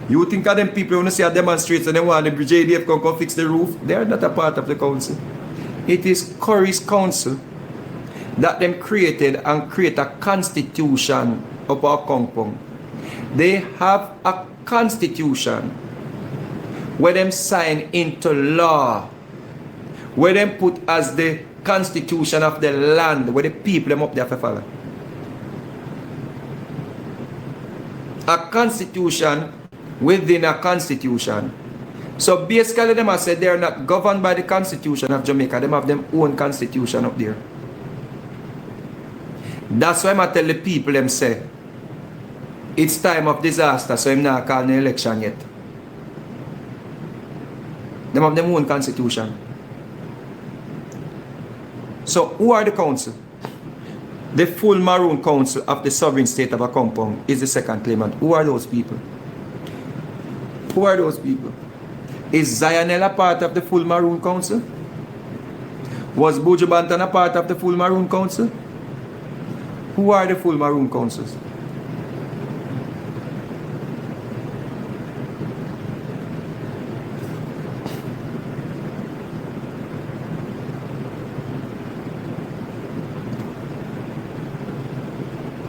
You think of them people when you see a demonstration and they want the JDF come fix the roof? They are not a part of the council. It is Currie's council that them created and create a constitution of our compound. They have a constitution where them sign into law, where them put as the constitution of the land, where the people them up there for follow. A constitution within a constitution. So basically them have said they are not governed by the constitution of Jamaica. They have their own constitution up there. That's why I tell the people them say it's time of disaster, so I'm not calling the election yet. They have their own constitution. So who are the council? The full Maroon Council of the sovereign state of a compound is the second claimant. Who are those people? Who are those people? Is Zionel a part of the full Maroon Council? Was Buju Banton a part of the full Maroon Council? Who are the full Maroon Councils?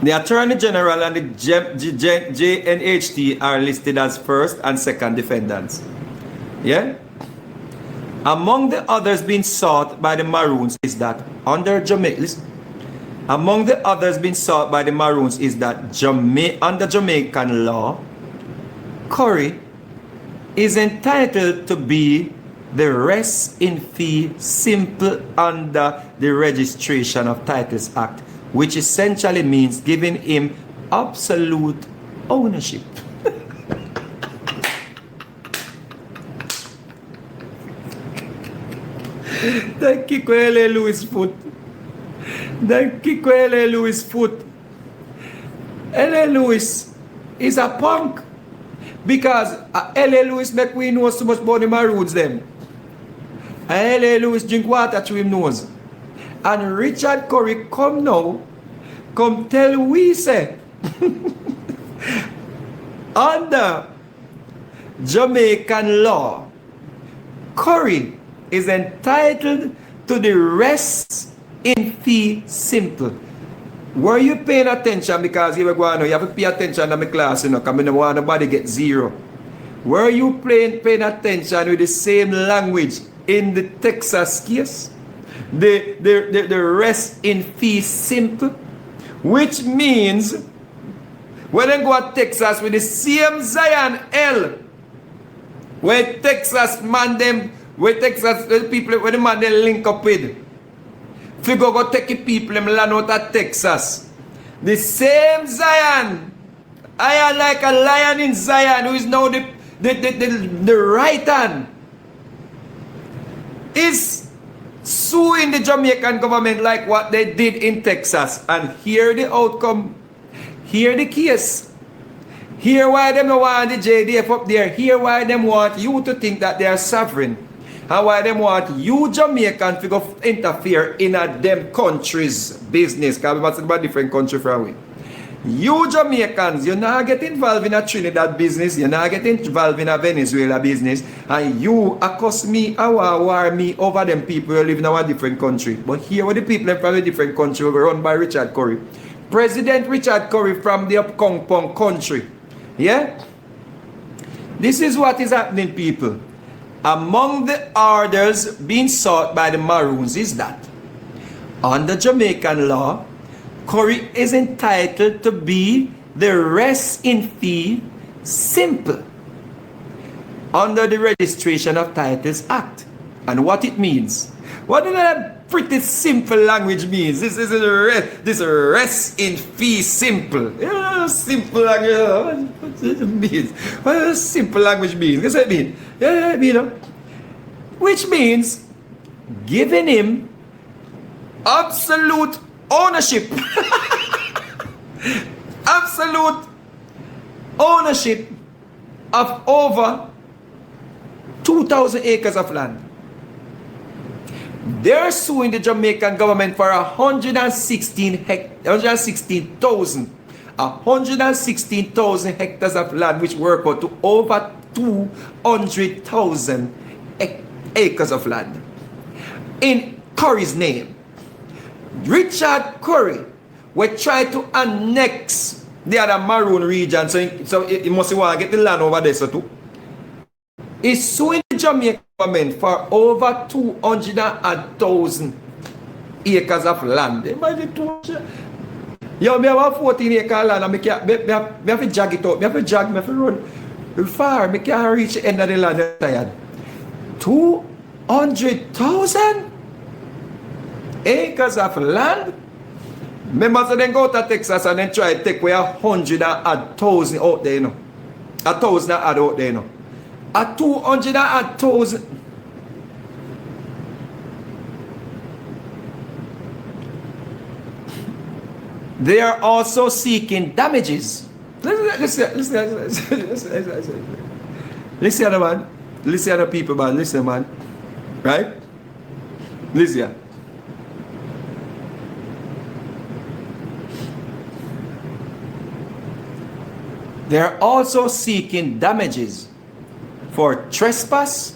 The Attorney General and the JNHT are listed as first and second defendants. Yeah? Among the others being sought by the Maroons is that under among the others being sought by the Maroons is that under Jamaican law, Currie is entitled to be the rest in fee simple under the Registration of Titles Act, which essentially means giving him absolute ownership. Thank you, L.A. Lewis foot. Thank you, L.A. Lewis foot. L.A. Lewis is a punk. Because L.A. Lewis make we know so much about the Maroons them. And L.A. Lewis drink water through him nose. And Richard Currie come now, come tell we say, under Jamaican law, Currie is entitled to the rest in fee simple. Were you paying attention? Because you were going to, you have to pay attention to my class, you know, because I don't want nobody get zero. Were you paying attention with the same language in the Texas case? The rest in fee simple, which means when they go to Texas with the same Zion L, where Texas man them, where Texas the people, where the man they link up with, if you go take the people them land out of Texas, the same Zion, I am like a lion in Zion, who is now the right hand, is suing the Jamaican government like what they did in Texas. And here the outcome, here the case, here why them don't want the JDF up there, here why them want you to think that they are sovereign, and why them want you Jamaican to go interfere in a them country's business, because we must have a different country from we. You Jamaicans, you not get involved in a Trinidad business, you not get involved in a Venezuela business, and you accuse me, war me over them people who live in a different country. But here were the people from a different country were run by Richard Currie. President Richard Currie from the Upkongpong country. Yeah? This is what is happening, people. Among the orders being sought by the Maroons is that under Jamaican law, Currie is entitled to be the rest in fee simple under the Registration of Titles Act. And what it means. What does that pretty simple language means? This is this rest in fee simple. Yeah, simple language. What does it mean? What does simple language mean? What does it mean? Yeah, you know. Which means giving him absolute ownership. Absolute ownership of over 2,000 acres of land. They're suing the Jamaican government for 116,000 hectares of land, which work out to over 200,000 acres of land in Currie's name. Richard Currie will try to annex the other Maroon region, so he must want to get the land over there so too. He's suing the Jamaican government for over 200,000 acres of land. Imagine 200. Yo, me have 14 acres of land and me have to jag it out. Me have to run far. Me can't reach the end of the land. I'm tired. 200,000 acres of land? Members then go to Texas and then try to take away 100,000 out there, you know. 1,000 out there, you know. 200,000. They are also seeking damages. Listen, man. Listen, other people, man. Listen, man. Right? Listen. They are also seeking damages for trespass,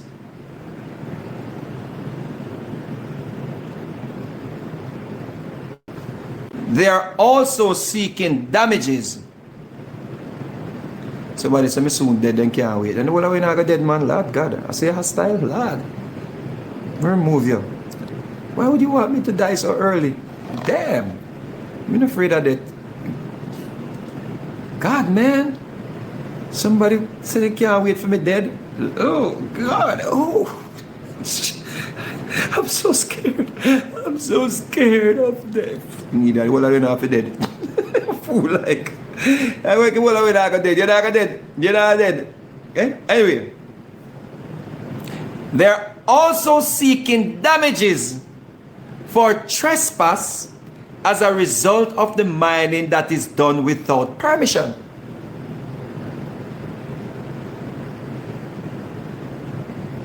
they are also seeking damages. Somebody say me soon dead and can't wait. And what are we not dead, man? Lord God, I say hostile, Lord. Remove you. Why would you want me to die so early? Damn. I'm not afraid of that. God, man. Somebody said they can't wait for me dead. Oh, God. Oh. I'm so scared. I'm so scared of death. Neither will I not be dead. Fool like. I wake up when I'm dead. You're not dead. You're not dead. Okay? Anyway. They're also seeking damages for trespass as a result of the mining that is done without permission.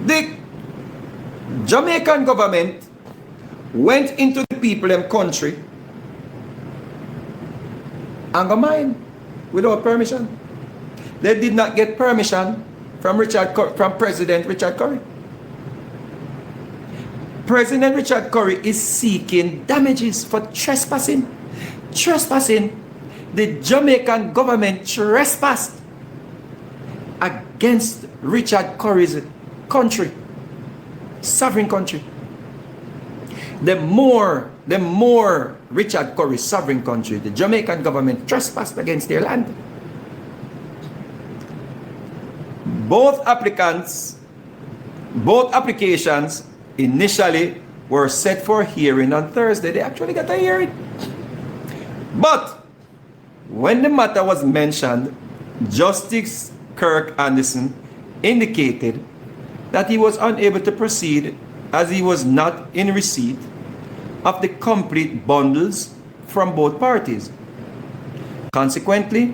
The Jamaican government went into the people in country and go mine without permission. They did not get permission from President Richard Currie. President Richard Currie is seeking damages for trespassing. The Jamaican government trespassed against Richard Currie's country, sovereign country. The more Richard Currie's sovereign country, the Jamaican government trespassed against their land. Both applications initially were set for hearing on Thursday. They actually got a hearing. But when the matter was mentioned, Justice Kirk Anderson indicated that he was unable to proceed as he was not in receipt of the complete bundles from both parties. Consequently,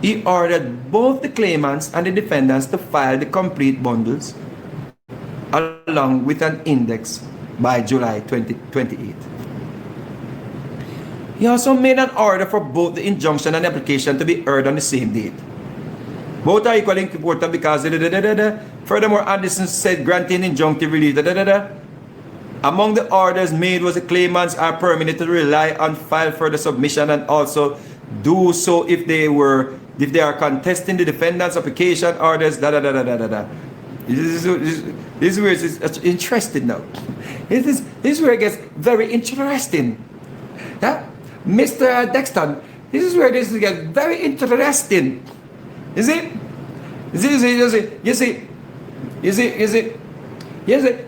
he ordered both the claimants and the defendants to file the complete bundles along with an index by July 2028. He also made an order for both the injunction and application to be heard on the same date. Both are equally important because furthermore, Anderson said granting injunctive relief. Among the orders made was the claimants are permitted to rely on file further submission and also do so if they are contesting the defendant's application orders. This is where it's interesting now. This is where it gets very interesting. Yeah? Mr. Dexton, this is where this gets very interesting. You see?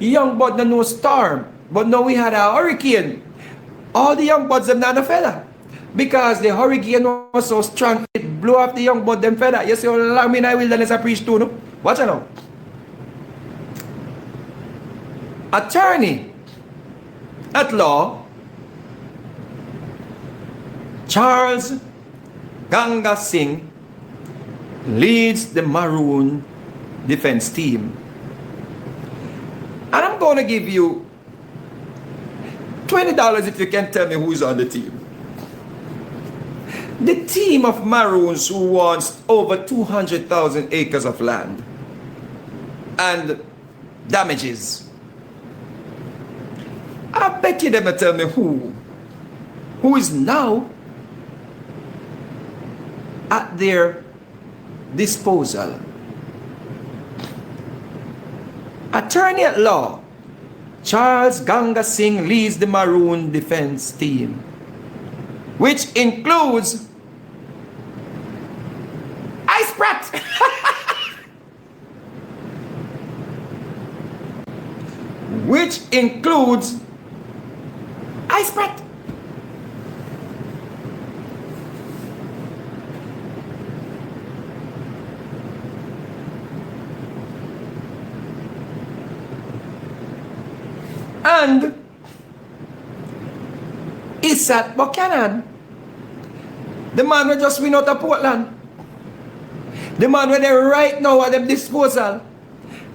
Young bud no storm, but now we had a hurricane. All the young buds them not a feather. Because the hurricane was so strong, it blew off the young bud them feather. You see how long in I wilderness I preach to, no? Watch it now. Attorney at law Charles Ganga Singh leads the Maroon defense team. And I'm going to give you $20 if you can tell me who's on the team. The team of Maroons who wants over 200,000 acres of land and damages. I bet you them to tell me who is now at their disposal. Attorney at law Charles Ganga Singh leads the Maroon defense team, which includes Ice Pratt. Which includes Ice Pratt. And Isat Buchanan, the man who just win out of Portland, the man where they right now at their disposal,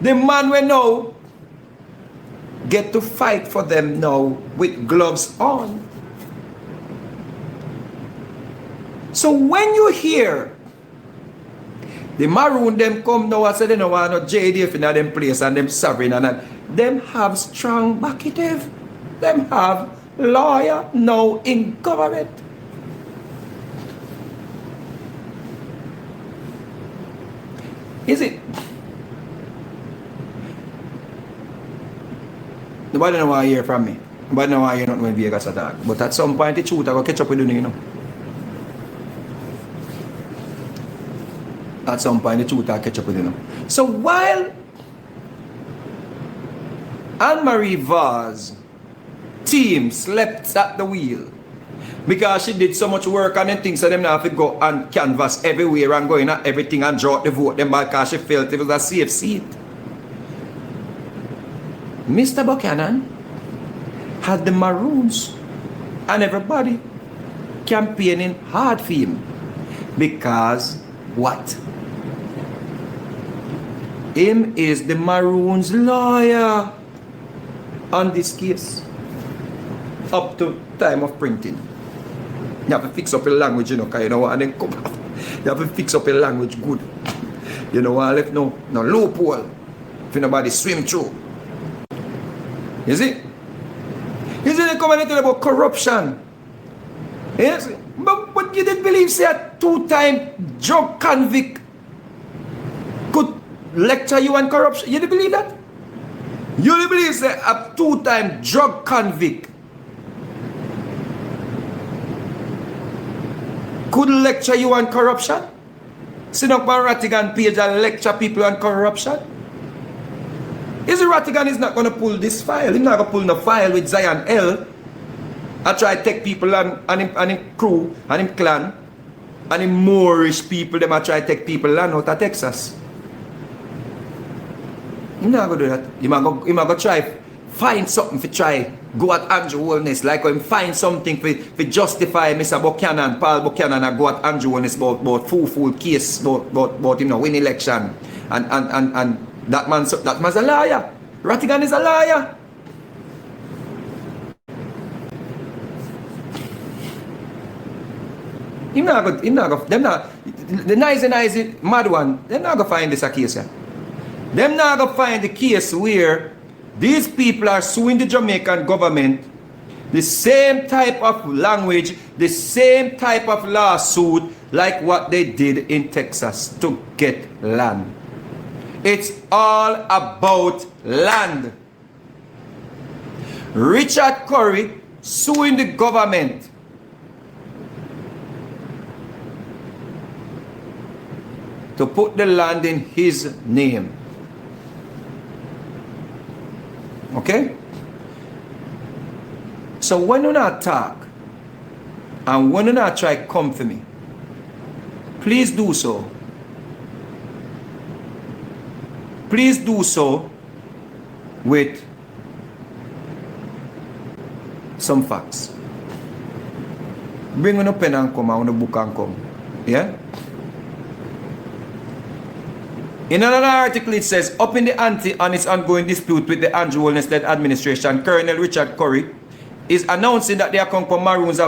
the man where now get to fight for them now with gloves on. So when you hear the Maroon them come now and say they don't want no JDF in them place and them sovereign and them have strong backative. Them have lawyer now in government. Is it? Nobody don't want to hear from me. Nobody don't want to hear nothing when Vegas attack. But at some point the truth I will catch up with you, At some point the truth I catch up with you. So while Anne-Marie Vaz team slept at the wheel because she did so much work on them things so them now have to go and canvas everywhere and going at everything and draw the vote them because she felt it was a safe seat. Mr. Buchanan had the Maroons and everybody campaigning hard for him because what? Him is the Maroons lawyer on this case up to time of printing. You have to fix up your language, because you know what, and then come out. You have to fix up your language good. You know what, left no loophole if nobody swim through. You see? You see they come and tell about corruption. Yes? But you didn't believe say a two-time drug convict could lecture you on corruption? You didn't believe that? You didn't believe say a two-time drug convict could lecture you on corruption? Sit up on Rattigan page and lecture people on corruption? Is Rattigan is not going to pull this file. He's not going to pull no file with Zion L. I try to take people and him crew and him clan and him Moorish people. Them I try to take people land out of Texas. He's not going to do that. He's going to try find something to try go at Andrew Holness, like him find something to justify Mr. Buchanan, Paul Buchanan, and go at Andrew Holness about fool case about him win election and that man's a liar. Rattigan is a liar. The nice mad one, they're not gonna find this a case here. Them not gonna find the case where these people are suing the Jamaican government, the same type of language, the same type of lawsuit like what they did in Texas to get land. It's all about land. Richard Currie suing the government to put the land in his name. Okay? So when you not talk and when you not try to come for me, please do so. Please do so with some facts. Bring on a pen and come, on a book and come. Yeah? In another article it says, up in the ante on its ongoing dispute with the Andrew Holness-led administration, Colonel Richard Currie is announcing that the Maroons have